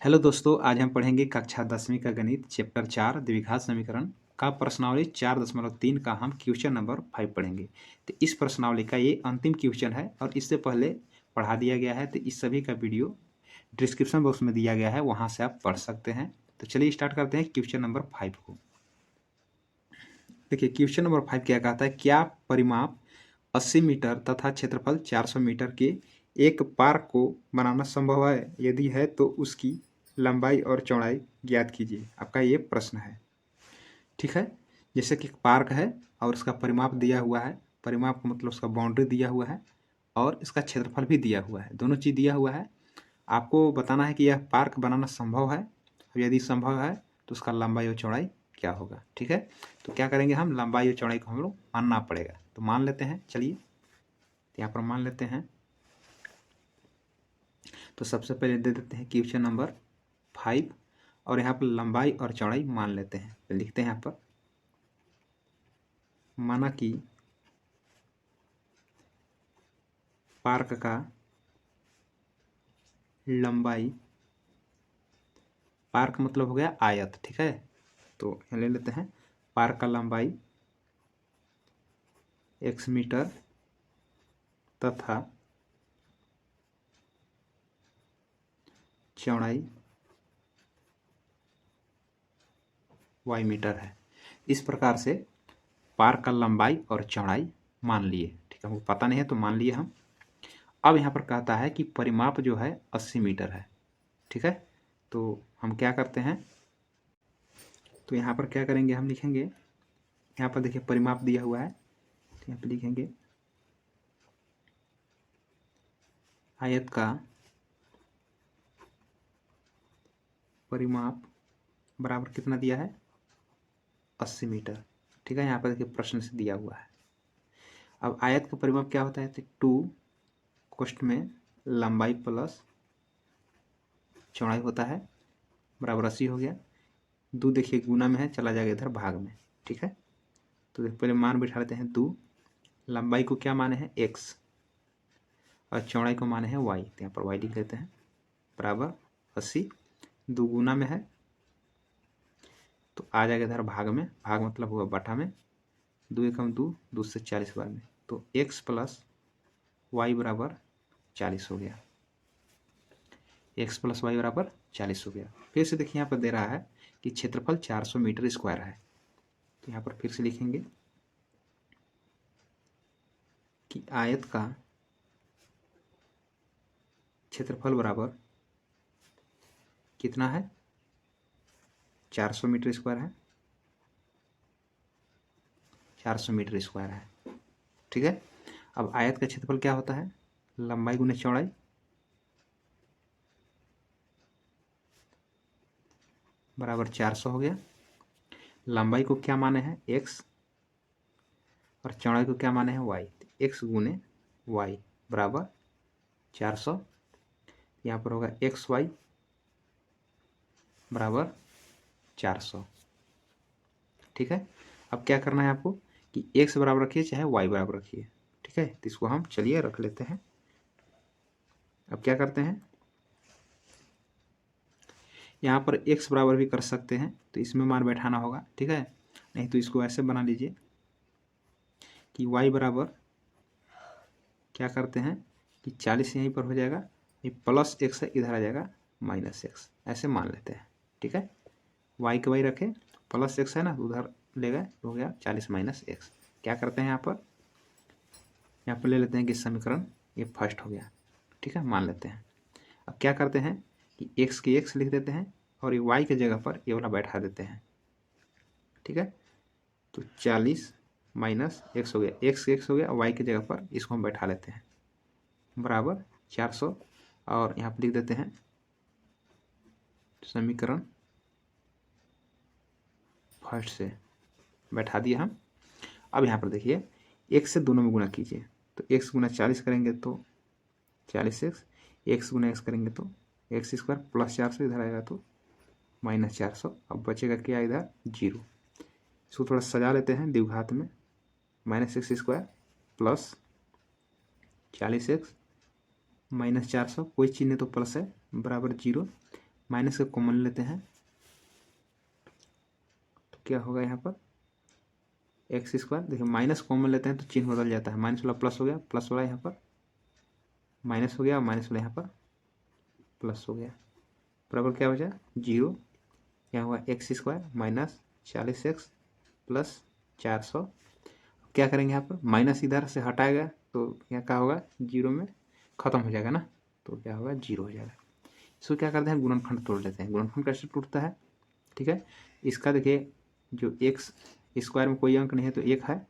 Hello दोस्तों, आज हम पढ़ेंगे कक्षा 10वीं का गणित चैप्टर 4 द्विघात समीकरण का प्रश्नावली 4.3 का हम क्वेश्चन नंबर 5 पढ़ेंगे। तो इस प्रश्नावली का ये अंतिम क्वेश्चन है और इससे पहले पढ़ा दिया गया है, तो इस सभी का वीडियो डिस्क्रिप्शन बॉक्स में दिया गया है, वहाँ से आप पढ़ सकते हैं। तो चलिए स्टार्ट करते हैं क्वेश्चन नंबर 5 को। देखिए क्वेश्चन नंबर 5 क्या कहता है, क्या परिमाप 80 मीटर तथा क्षेत्रफल 400 मीटर के एक पार्क को बनाना संभव है? यदि है तो उसकी लंबाई और चौड़ाई ज्ञात कीजिए। आपका ये प्रश्न है। ठीक है, जैसे कि पार्क है और उसका परिमाप दिया हुआ है। परिमाप का मतलब उसका बाउंड्री दिया हुआ है और इसका क्षेत्रफल भी दिया हुआ है, दोनों चीज़ दिया हुआ है। आपको बताना है कि यह पार्क बनाना संभव है और यदि संभव है तो उसका लंबाई और चौड़ाई क्या होगा। ठीक है, तो क्या करेंगे, हम लंबाई और चौड़ाई को हम लोग मानना पड़ेगा। तो मान लेते हैं, चलिए यहाँ पर मान लेते हैं। तो सबसे पहले दे देते हैं क्वेश्चन नंबर 5 और यहाँ पर लंबाई और चौड़ाई मान लेते हैं। तो लिखते हैं यहाँ पर, माना कि पार्क का लंबाई, पार्क मतलब हो गया आयत। ठीक है, तो यहाँ ले लेते हैं पार्क का लंबाई x मीटर तथा चौड़ाई y मीटर है। इस प्रकार से पार्क का लंबाई और चौड़ाई मान लिए। ठीक है, हमको पता नहीं है तो मान लिए हम। अब यहाँ पर कहता है कि परिमाप जो है 80 मीटर है। ठीक है, तो हम क्या करते हैं, तो यहाँ पर क्या करेंगे, हम लिखेंगे, यहाँ पर देखिए परिमाप दिया हुआ है, तो यहाँ पर लिखेंगे आयत का परिमाप बराबर कितना दिया है, 80 मीटर। ठीक है, यहाँ पर देखिए प्रश्न से दिया हुआ है। अब आयत का परिमाप क्या होता है, तो 2 कोष्ठ में लंबाई प्लस चौड़ाई होता है बराबर 80 हो गया। 2 देखिए गुना में है, चला जाएगा इधर भाग में। ठीक है, तो देखिए पहले मान बिठा लेते हैं 2, लंबाई को क्या माने हैं x और चौड़ाई को माने हैं y। तो यहाँ पर y लिख लेते हैं बराबर 80। 2 गुना में है तो आ जाएगा इधर भाग में, भाग मतलब हुआ बटा में। 2 एकम 2, 2 से 40 बार में, तो x प्लस वाई बराबर 40 हो गया। x प्लस वाई बराबर 40 हो गया। फिर से देखिए यहाँ पर दे रहा है कि क्षेत्रफल 400 मीटर स्क्वायर है। तो यहाँ पर फिर से लिखेंगे कि आयत का क्षेत्रफल बराबर कितना है, 400 मीटर स्क्वायर है, 400 मीटर स्क्वायर है। ठीक है, अब आयत का क्षेत्रफल क्या होता है, लंबाई गुने चौड़ाई बराबर 400 हो गया। लंबाई को क्या माने हैं x और चौड़ाई को क्या माने हैं y। x गुने y बराबर 400। यहाँ पर होगा एक्स वाई बराबर 400। ठीक है, अब क्या करना है आपको कि x बराबर रखिए चाहे y बराबर रखिए। ठीक है, तो इसको हम चलिए रख लेते हैं। अब क्या करते हैं, यहाँ पर x बराबर भी कर सकते हैं, तो इसमें मान बैठाना होगा। ठीक है, नहीं तो इसको ऐसे बना लीजिए कि y बराबर क्या करते हैं कि 40 यहीं पर हो जाएगा, ये प्लस x है, इधर आ जाएगा माइनस x, ऐसे मान लेते हैं। ठीक है, y के y रखें, प्लस x है ना, उधर ले गए तो हो गया 40 माइनस x। क्या करते हैं यहाँ पर ले लेते हैं कि समीकरण ये फर्स्ट हो गया। ठीक है, मान लेते हैं। अब क्या करते हैं कि x की x लिख देते हैं और ये y की जगह पर ये वाला बैठा देते हैं। ठीक है, तो 40 माइनस x हो गया, x हो गया, y की जगह पर इसको हम बैठा लेते हैं बराबर 400 और यहाँ पर लिख देते हैं समीकरण फर्स्ट से बैठा दिया हम। अब यहाँ पर देखिए x से दोनों में गुना कीजिए, तो x गुना 40 करेंगे तो 40x, x गुना x करेंगे तो x स्क्वायर प्लस 400, इधर आएगा तो माइनस 400। अब बचेगा क्या, इधर 0। इसको थोड़ा सजा लेते हैं द्विघात में, minus x square plus 40x minus 400, कोई चिन्ह तो प्लस है बराबर 0। माइनस का कॉमन लेते हैं तो क्या होगा यहाँ पर एक्स स्क्वायर। देखिए माइनस कॉमन लेते हैं तो चिन्ह बदल जाता है, माइनस वाला प्लस हो गया, प्लस वाला यहाँ पर माइनस हो गया और माइनस वाला यहाँ पर प्लस हो गया, बराबर क्या बचा 0। यहाँ हुआ x square minus 40x plus 400। क्या करेंगे यहाँ पर माइनस इधर से हटाएगा तो यहाँ क्या होगा 0 में ख़त्म हो जाएगा ना, तो क्या होगा 0 हो जाएगा। इसको क्या करते हैं गुणनखंड तोड़ लेते हैं। गुणनखंड कैसे टूटता है, ठीक है। इसका देखिए जो एक्स स्क्वायर में कोई अंक नहीं है तो 1 है,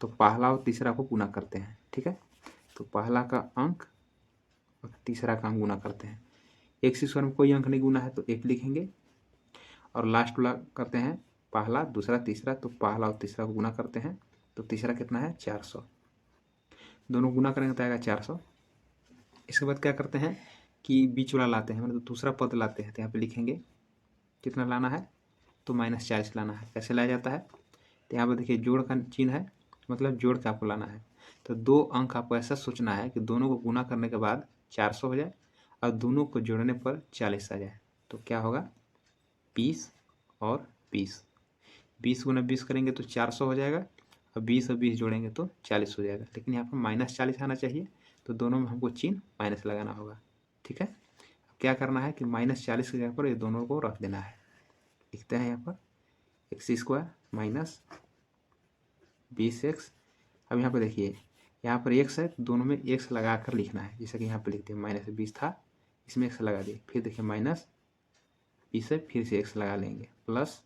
तो पहला और तीसरा को गुना करते हैं, ठीक है। तो पहला का अंक और तीसरा का हम गुना करते हैं। एक्स स्क्वायर में कोई अंक नहीं गुना है तो 1 लिखेंगे, और लास्ट वाला करते हैं पहला दूसरा तीसरा, तो पहला और तीसरा को गुना करते हैं, तो तीसरा कितना है 400, दोनों गुना करेंगे तो आएगा 400। इसके बाद क्या करते हैं कि बीच वाला लाते हैं, मतलब दूसरा पद लाते हैं, तो यहाँ पे लिखेंगे कितना लाना है तो -40 लाना है। कैसे लाया जाता है तो यहाँ पर देखिए जोड़ का चिन्ह है, मतलब जोड़ के आपको लाना है। तो 2 अंक आपको ऐसा सोचना है कि दोनों को गुना करने के बाद 400 हो जाए और दोनों को जोड़ने पर 40 आ जाए, तो क्या होगा 20 और 20। 20 गुना 20 करेंगे तो 400 हो जाएगा, और 20 और 20 जोड़ेंगे तो 40 हो जाएगा। लेकिन यहाँ पर -40 आना चाहिए, तो दोनों में हमको चिन्ह माइनस लगाना होगा, ठीक है। अब क्या करना है कि -40 के जगह पर ये दोनों को रख देना है। लिखते हैं यहाँ पर एक्स स्क्वायर माइनस 20x। अब यहाँ पर देखिए यहाँ पर x है तो दोनों में x लगा कर लिखना है, जैसे कि यहाँ पर लिखते हैं -20 था, इसमें x लगा दिए, फिर देखिए -20 है, फिर से x लगा लेंगे, प्लस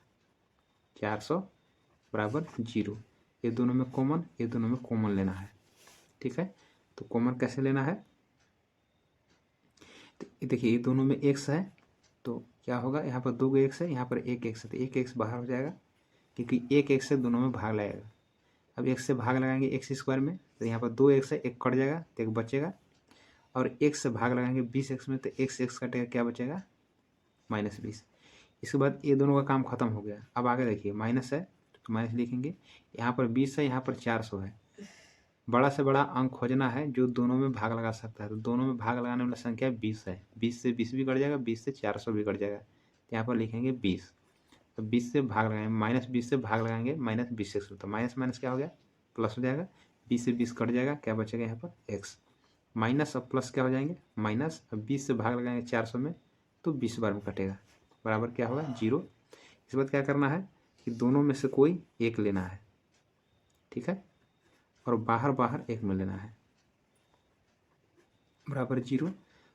400 बराबर 0। ये दोनों में कॉमन, ये दोनों में कॉमन लेना है, ठीक है। तो कॉमन कैसे लेना है, तो देखिए ये दोनों में x है तो क्या होगा, यहाँ पर 2 x है, यहाँ पर 1 x है, तो 1 x बाहर हो जाएगा, क्योंकि 1 x से दोनों में भाग लगेगा। अब x से भाग लगाएंगे एक्स स्क्वायर में, तो यहाँ पर 2 x है, 1 कट जाएगा तो 1 बचेगा, और x से भाग लगाएंगे 20x में, तो x कटेगा, क्या बचेगा -20। इसके बाद ये दोनों का काम खत्म हो गया। अब आगे देखिए माइनस है तो माइनस लिखेंगे, यहाँ पर 20 है, यहाँ पर 400 है। बड़ा से बड़ा अंक खोजना है जो दोनों में भाग लगा सकता है, तो दोनों में भाग लगाने वाला संख्या 20 है। 20 से 20 भी कट जाएगा, 20 से 400 भी कट जाएगा, तो यहाँ पर लिखेंगे 20। तो 20 से भाग लगाएंगे, -20 से भाग लगाएंगे -20x, तो माइनस माइनस क्या हो गया प्लस हो जाएगा, 20 से 20 कट जाएगा, क्या बचेगा यहाँ पर x, माइनस और प्लस क्या हो जाएंगे माइनस, अब 20 से भाग लगाएंगे 400 में तो 20 बार में कटेगा, बराबर क्या होगा 0। इसके बाद क्या करना है कि दोनों में से कोई एक लेना है, ठीक है, और बाहर बाहर एक में लेना है, बराबर 0।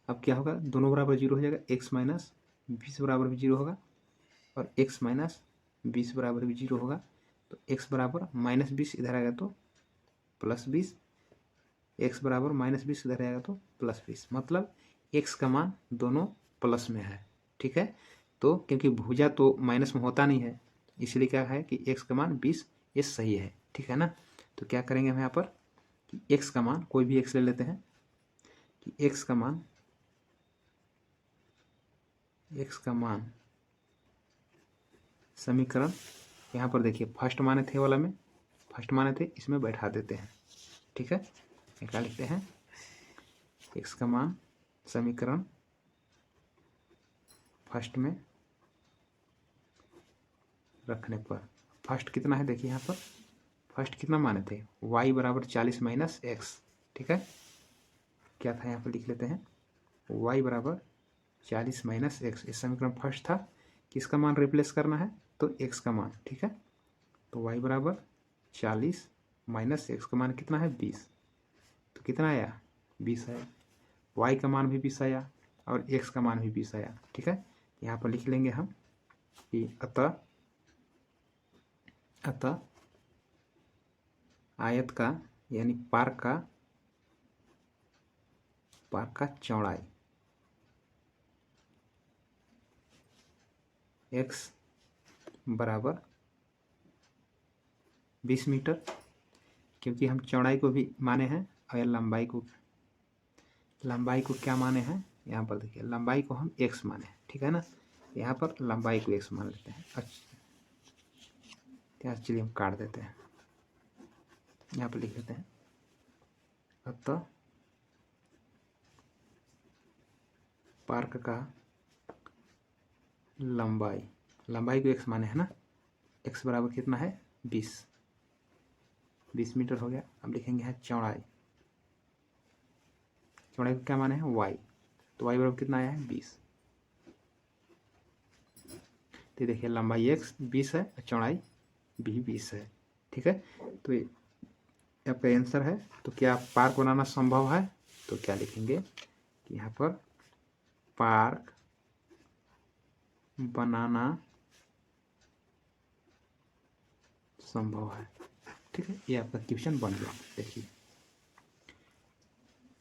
अब क्या होगा दोनों बराबर 0 हो जाएगा, x माइनस 20 बराबर भी 0 होगा, और x माइनस 20 बराबर भी 0 होगा, तो x बराबर -20 इधर आएगा तो +20, x बराबर -20 इधर आएगा तो +20, मतलब x का मान दोनों प्लस में है, ठीक है। तो क्योंकि भुजा तो माइनस में होता नहीं है, इसलिए क्या है कि x का मान 20 ये सही है, ठीक है ना। तो क्या करेंगे हम यहाँ पर कि x का मान कोई भी x ले लेते हैं, कि x का मान समीकरण यहाँ पर देखिए फर्स्ट माने थे वाला में, फर्स्ट माने थे इसमें बैठा देते हैं, ठीक है। क्या लिखते हैं x का मान समीकरण फर्स्ट में रखने पर, फर्स्ट कितना है देखिए यहाँ पर फर्स्ट कितना माने थे y बराबर 40 माइनस एक्स, ठीक है। क्या था यहाँ पर लिख लेते हैं y बराबर 40 माइनस एक्स, इस समीकरण फर्स्ट था, किसका मान रिप्लेस करना है तो x का मान, ठीक है। तो y बराबर 40 माइनस एक्स का मान कितना है 20, तो कितना आया 20 आया, y का मान भी 20 आया और x का मान भी 20 आया, ठीक है। यहाँ पर लिख लेंगे हम कि अतः आयत का यानी पार्क का चौड़ाई x बराबर 20 मीटर, क्योंकि हम चौड़ाई को भी माने हैं और लंबाई को क्या माने हैं, यहाँ पर देखिए लंबाई को हम x माने हैं, ठीक है ना। यहाँ पर लंबाई को x मान लेते हैं। अच्छा चलिए हम काट देते हैं, यहाँ पर लिख लेते हैं अतः पार्क का लंबाई, लंबाई को x माने है ना, x बराबर कितना है 20 मीटर हो गया। अब लिखेंगे यहाँ चौड़ाई, चौड़ाई को क्या माने है y, तो y बराबर कितना आया है 20। तो देखिए लंबाई x 20 है और चौड़ाई भी 20 है, ठीक है। तो आपका आंसर है। तो क्या पार्क बनाना संभव है, तो क्या लिखेंगे कि यहाँ पर पार्क बनाना संभव है, ठीक है। ये आपका क्वेश्चन बन गया। देखिए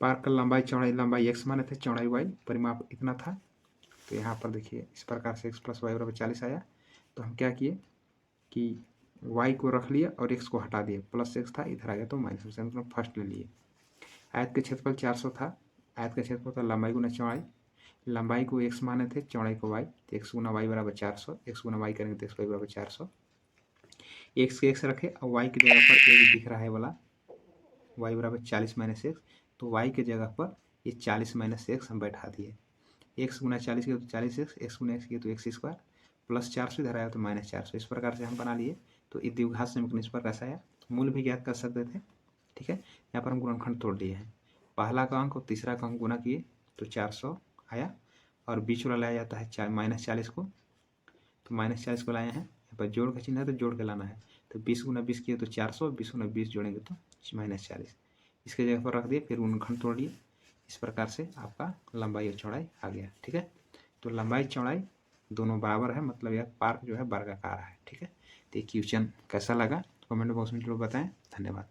पार्क का लंबाई चौड़ाई, लंबाई x माने थे, चौड़ाई y, परिमाप इतना था। तो यहाँ पर देखिए इस प्रकार से x + y बराबर 40 आया। तो हम क्या किए कि y को रख लिया और x को हटा दिए, +x था इधर आ गया तो माइनस से मतलब फर्स्ट ले लिए। आयत का क्षेत्रफल 400 था, आयत का क्षेत्रफल था लंबाई गुना चौड़ाई, लंबाई को x माने थे, चौड़ाई को y, तो x गुना y बराबर 400, x गुना y करेंगे तो x y बराबर 400। x के x रखे और y की जगह पर एक दिख रहा है वाला y बराबर 40 - x, तो y के जगह पर ये 40 - x हम बैठा दिए। x गुना 40 किया तो 40x, x गुना x किया तो x स्क्वायर, +400 इधर आया तो -400। इस प्रकार से हम बना लिए। तो ये द्विघात समीकरण इस प्रकार से आया। मूल भी ज्ञात कर सकते थे, ठीक है। यहाँ पर हम गुणनखंड तोड़ लिए हैं, पहला का अंक और तीसरा का अंक गुना किए तो 400 आया, और बीच वाला लाया जाता है -40 को, तो -40 को लाए हैं। यहाँ पर जोड़ का चिन्ह है तो जोड़ के लाना है, तो 20 गुना 20 किए तो 400, 20 गुना 20 जोड़ेंगे तो -40, इसके जगह पर रख दिए, फिर गुणनखंड तोड़ लिए। इस प्रकार से आपका लंबाई और चौड़ाई आ गया, ठीक है। तो लंबाई चौड़ाई दोनों बराबर है, मतलब यह पार्क जो है वर्गाकार है, ठीक है। तो ये क्वेश्चन कैसा लगा कमेंट बॉक्स में जरूर बताएं। धन्यवाद।